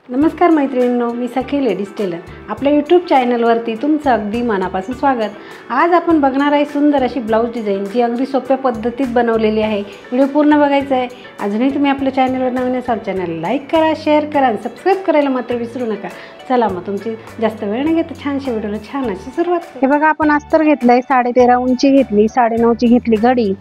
नमस्कार मैत्रिणींनो, मी सखी ladies tailor आपल्या यूट्यूब चॅनलवरती तुमचं अगदी मनापासून स्वागत। आज आपण बघणार आहे सुंदर अशी ब्लाऊज डिझाईन जी अगदी सोप्या पद्धतीत बनवलेली आहे। व्हिडिओ पूर्ण बघायचा आहे। अजूनही तुम्ही आपल्या चॅनलवर नवीन असाल चॅनल लाईक करा, शेअर करा आणि सबस्क्राईब करायला मात्र विसरू नका। चला मग तुमची जास्त वेळ न घेता छानशी व्हिडिओला छान अशी सुरुवात। हे बघा, आपण अस्तर घेतलंय, 13.5 उंची घेतली, 9.5ची घेतली घडी,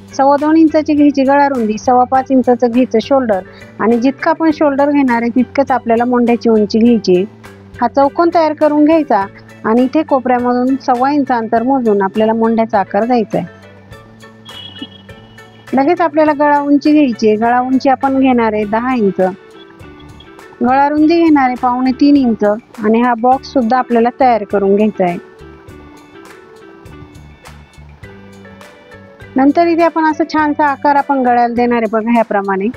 2.25 इंचाची घ्यायची गळा रुंदी, 5.25 इंचाचं घ्यायचं शोल्डर आणि जितका आपण शोल्डर घेणार आहे तितकंच आपल्याला मोंढ्याची उंची घ्यायची। हा चौकोन तयार करून घ्यायचा आणि इथे कोपऱ्यामधून 1.25 इंच अंतर मोजून आपल्याला मोंढ्याचा आकार द्यायचा आहे। लगेच आपल्याला गळा उंची घ्यायची आहे। गळा उंची आपण घेणार आहे 10 इंच, गळा रुंदी घेणार आहे 2.25 इंच आणि हा बॉक्स सुद्धा आपल्याला तयार करून घ्यायचा आहे। नंतर इथे आपण असं छानसा आकार आपण गळ्याला देणार आहे। बघा, ह्याप्रमाणे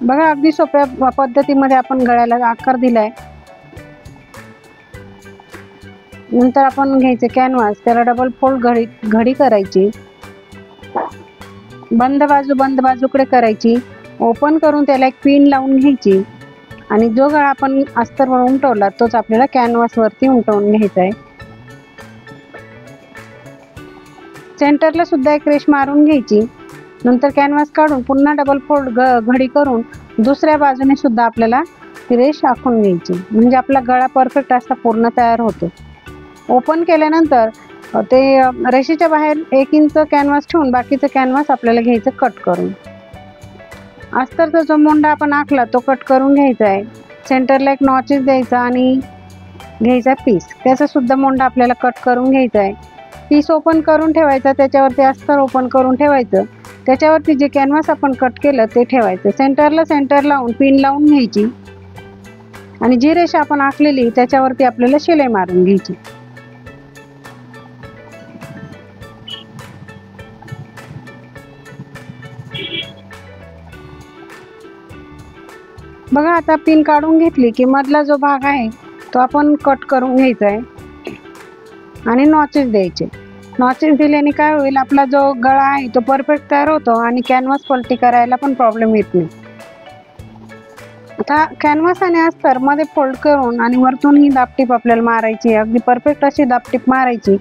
बघा, अगदी सोप्या पद्धतीमध्ये आपण गळ्याला आकार दिलाय। नंतर आपण घ्यायचे कॅनव्हास, त्याला डबल फोल्ड घडी करायची, बंद बाजूकडे करायची, ओपन करून त्याला एक पिन लावून घ्यायची आणि जो गळा आपण अस्तरवर उमटवला तोच आपल्याला कॅनव्हास वरती उमटवून घ्यायचा आहे। सेंटरला सुद्धा एक रेष मारून घ्यायची, नंतर कॅनव्हास काढून पुन्हा डबल फोल्ड घडी करून दुसऱ्या बाजूने सुद्धा आपल्याला ती रेष आखून घ्यायची, म्हणजे आपला गळा परफेक्ट असा पूर्ण तयार होतो। ओपन केल्यानंतर ते रेषेच्या बाहेर 1 इंच कॅनव्हास ठेवून बाकीचं कॅनव्हास आपल्याला घ्यायचं कट करून। अस्तरचा जो मोंढा आपण आखला तो कट करून घ्यायचा आहे। सेंटरला एक नॉचेस द्यायचा आणि घ्यायचा पीस, त्याचा सुद्धा मोंढा आपल्याला कट करून घ्यायचा आहे। पीस ओपन करून ठेवायचा, त्याच्यावरती अस्तर ओपन करून ठेवायचं, त्याच्यावरती जे कॅनव्हास आपण कट केलं ते ठेवायचं। सेंटर लावून पिन लावून घ्यायची आणि जी रेषा आपण आखलेली त्याच्यावरती आपल्याला शिलाई मारून घ्यायची। बघा, आता पिन काढून घेतली की मधला जो भाग आहे तो आपण कट करून घ्यायचा आहे आणि नॉचेस द्यायचे। नॉचेस दिल्याने काय होईल, आपला जो गळा आहे तो परफेक्ट तयार होतो आणि कॅनव्हास पलटी करायला पण प्रॉब्लेम येत नाही। आता कॅनव्हास आणि अस्तर मध्ये फोल्ड करून आणि वरतून ही दाबटीप आपल्याला मारायची, अगदी परफेक्ट अशी दाबटीप मारायची,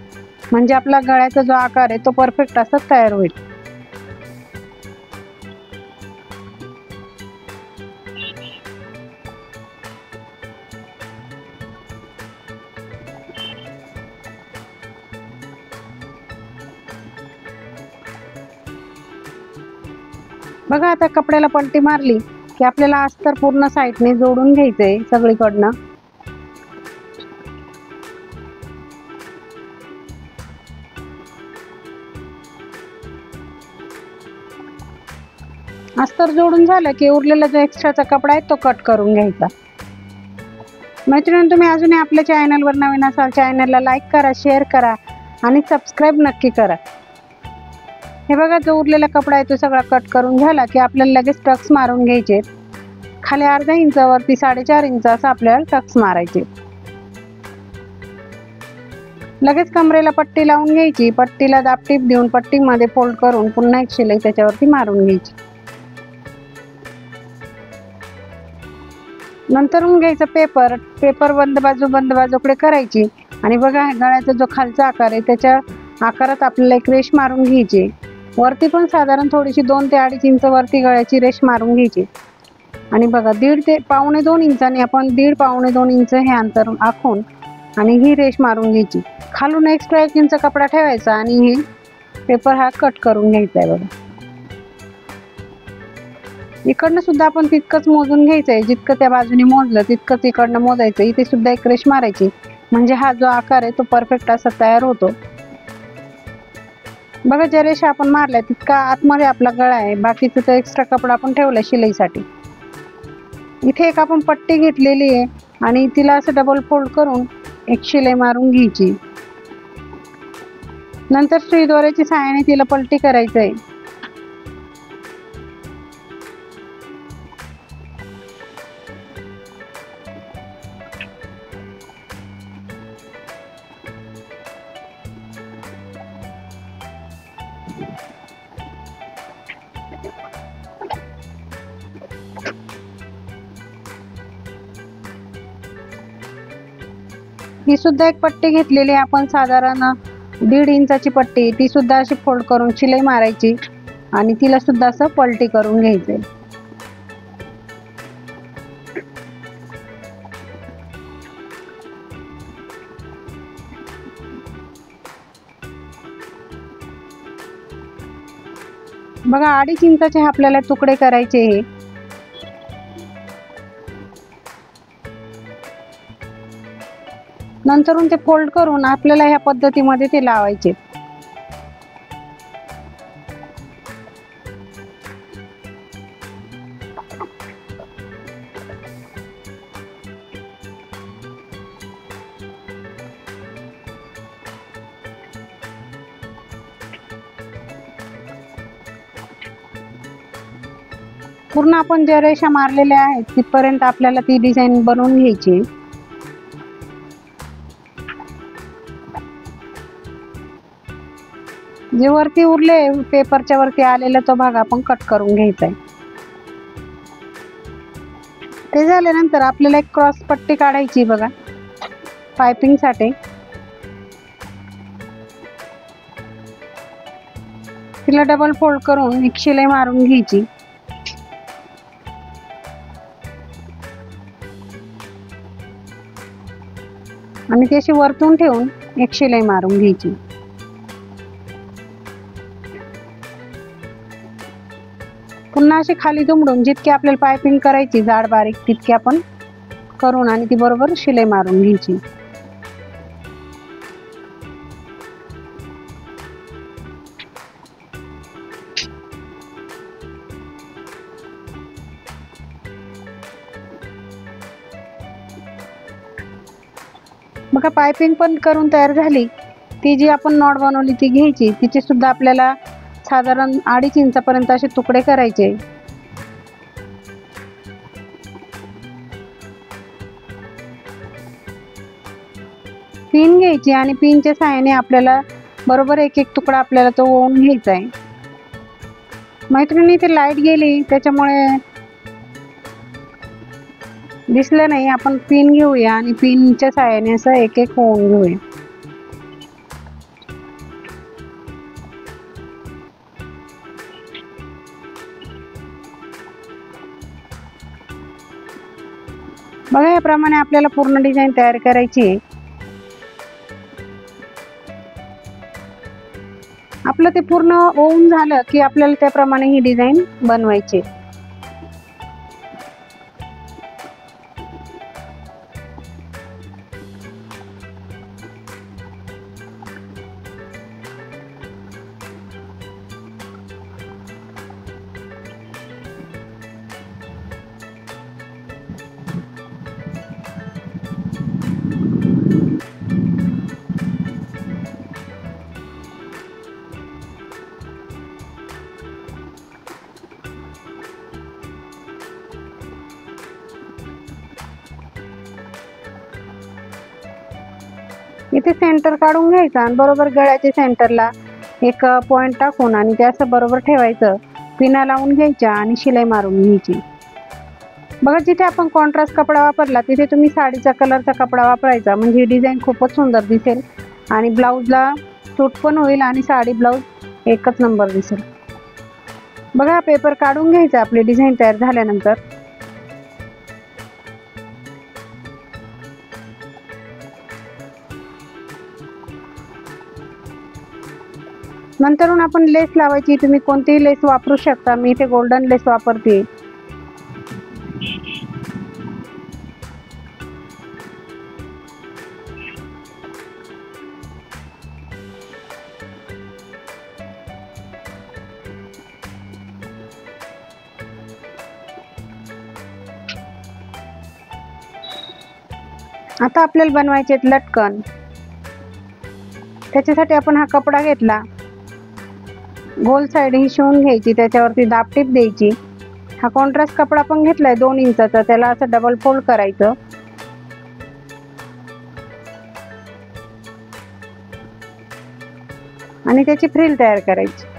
म्हणजे आपला गळ्याचा जो आकार आहे तो परफेक्ट असा तयार होईल। बघा, आता कपड्याला पलटी मारली की आपल्याला अस्तर पूर्ण साईडने जोडून घ्यायचंय सगळीकडनं। अस्तर जोडून झालं की उरलेला जो एक्स्ट्राचा कपडा आहे तो कट करून घ्यायचा। मैत्रिणी, तुम्ही अजूनही आपल्या चॅनलवर नवीन असाल चॅनलला लाईक करा, शेअर करा आणि सबस्क्राईब नक्की करा। हे बघा, जो उरलेला कपडा आहे तो सगळा कट करून झाला की आपल्याला लगेच टक्स मारून घ्यायचे। खाली अर्धा इंच वरती 4.5 इंच असं आपल्याला टक्स मारायचे। लगेच कमरेला पट्टी लावून घ्यायची, पट्टीला दाबटीप देऊन पट्टीमध्ये फोल्ड करून पुन्हा एक शिलाई त्याच्यावरती मारून घ्यायची। नंतर घ्यायचं पेपर बंद बाजूकडे करायची आणि बघा, गळ्याचा जो खालचा आकार आहे त्याच्या आकारात आपल्याला एक रेष मारून घ्यायची। वरती पण साधारण थोडीशी 2 ते 2.5 इंच वरती गळ्याची रेष मारून घ्यायची आणि बघा 1.5 ते 2.25 इंचाने आपण 1.5-2.25 इंच हे अंतर आखून आणि ही रेष मारून घ्यायची। खालून एक्स्ट्रा 1 इंच कपडा ठेवायचा आणि हे पेपर हा कट करून घ्यायचा आहे। बघा, इकडनं सुद्धा आपण तितकंच मोजून घ्यायचंय, जितकं त्या बाजूने मोजलं तितकंच इकडनं मोजायचं। इथे सुद्धा एक रेष मारायची, म्हणजे हा जो आकार आहे तो परफेक्ट असा तयार होतो। बघा, ज्या रेषा आपण मारल्या तितका आतमध्ये आपला गळा आहे, बाकीचं तो एक्स्ट्रा कपडा आपण ठेवलाय शिलाईसाठी। इथे एक आपण पट्टी घेतलेली आहे आणि तिला असं डबल फोल्ड करून एक शिलाई मारून घ्यायची। नंतर सुई दोऱ्याची सहाय्याने तिला पलटी करायचंय। ही सुद्धा एक पट्टी घेतलेली आहे आपण, साधारण 1.5 इंचाची पट्टी. ती सुद्धा अशी फोल्ड करून शिलाई मारायची आणि तिला सुद्धा असं पलटी करून घ्यायचंय. बघा 2.5 इंचाचे आपल्याला तुकडे करायचे हे. नंतरून ते फोल्ड करून आपल्याला ह्या पद्धतीमध्ये ते लावायचे. पूर्ण आपण ज्या रेषा मारलेल्या आहेत तिथपर्यंत आपल्याला ती डिझाईन बनवून घ्यायची. जे वरती उरले पेपरच्या वरती आलेला तो भाग आपण कट करून घ्यायचा आहे. ते झाल्यानंतर आपल्याला एक क्रॉस पट्टी काढायची बघा पायपिंग साठी. तिला डबल फोल्ड करून एक शिलाई मारून घ्यायची. आणि ती अशी वरतून ठेवून एक शिलाई मारून घ्यायची. पुन्हा अशी खाली दुमडून जितकी आपल्याला पायपिंग करायची जाड बारीक तितकी आपण करून आणि ती बरोबर शिलाई मारून घ्यायची. बघा पायपिंग पण करून तयार झाली. ती जी आपण नॉट बनवली ती घ्यायची. तिचे सुद्धा आपल्याला साधारण 2.5 इंचापर्यंत असे तुकडे करायचे. पिन घ्यायची आणि पिनच्या सहाय्याने आपल्याला बरोबर एक एक तुकडा आपल्याला तो ओवून घ्यायचा आहे. मैत्रिणी ते लाईट गेली त्याच्यामुळे दिसलं नाही. आपण पिन घेऊया आणि पिनच्या सहाय्याने असं एक एक ओवून घेऊया. बघा याप्रमाणे आपल्याला पूर्ण डिझाईन तयार करायची आहे. आपलं ते पूर्ण ओवून झालं की आपल्याला त्याप्रमाणे ही डिझाईन बनवायची. इथे सेंटर काढून घ्यायचं आणि बरोबर गळ्याच्या सेंटरला एक पॉइंट टाकून आणि ते असं बरोबर ठेवायचं. पिना लावून घ्यायच्या आणि शिलाई मारून घ्यायची. बघा जिथे आपण कॉन्ट्रास्ट कपडा वापरला तिथे तुम्ही साडीचा कलरचा कपडा वापरायचा, म्हणजे ही डिझाईन खूपच सुंदर दिसेल आणि ब्लाऊजला सूट पण होईल आणि साडी ब्लाऊज एकच नंबर दिसेल. बघा पेपर काढून घ्यायचा आपली डिझाईन तयार झाल्यानंतर. नंतरून आपण लेस लावायची. तुम्ही कोणतीही लेस वापरू शकता. मी इथे गोल्डन लेस वापरते. आता आपल्याला बनवायचे आहेत लटकन. त्याच्यासाठी आपण हा कपडा घेतला, गोल साइड ही शिवून घ्यायची, त्याच्यावरती दाबटीप द्यायची. हा कॉन्ट्रास्ट कपडा पण घेतलाय 2 इंचाचा, त्याला असं डबल फोल्ड करायचं आणि त्याची फ्रिल तयार करायची.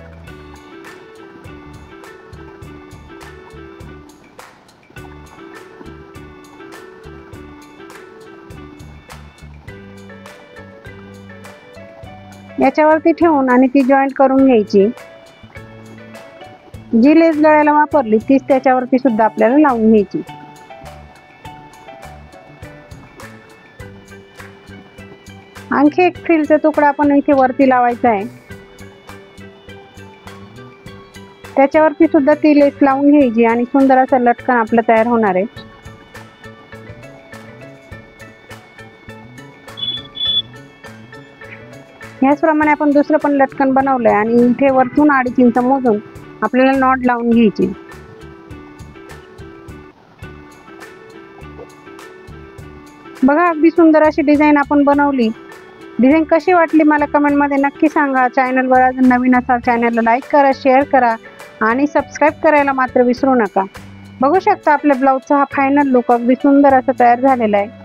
याच्यावरती ठेवून आणि ती जॉईंट करून घ्यायची। जी लेस गळ्याला वापरली तीच त्याच्यावरती सुद्धा आपल्याला लावून घ्यायची। आणखी एक फ्रिलचा तुकडा आपण इथे वरती लावायचा आहे, त्याच्यावरती सुद्धा ती लेस लावून घ्यायची आणि सुंदर असा लटकन आपला तयार होणार आहे। याचप्रमाणे आपण दुसरं पण लटकन बनवलंय आणि इथे वरतून 2.5 इंच मोजून आपल्याला नॉट लावून घ्यायची। बघा अगदी सुंदर अशी डिझाईन आपण बनवली। डिझाईन कशी वाटली मला कमेंटमध्ये नक्की सांगा। चॅनलवर अजून नवीन असाल चॅनलला लाईक करा, शेअर करा आणि सबस्क्राईब करायला मात्र विसरू नका। बघू शकता आपल्या ब्लाऊजचा हा फायनल लुक अगदी सुंदर असा तयार झालेला आहे।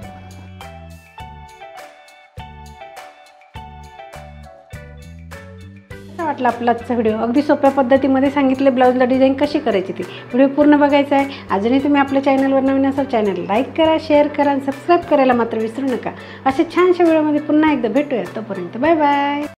कसा वाटला आपला आजचा व्हिडिओ? अगदी सोप्या पद्धतीमध्ये सांगितले ब्लाऊजला डिझाईन कशी करायची ती। व्हिडिओ पूर्ण बघायचा आहे। अजूनही तुम्ही आपल्या चॅनलवर नवीन असाल चॅनल लाईक करा, शेअर करा आणि सबस्क्राईब करायला मात्र विसरू नका। अशा छानशा व्हिडिओमध्ये पुन्हा एकदा भेटूया, तोपर्यंत बाय बाय।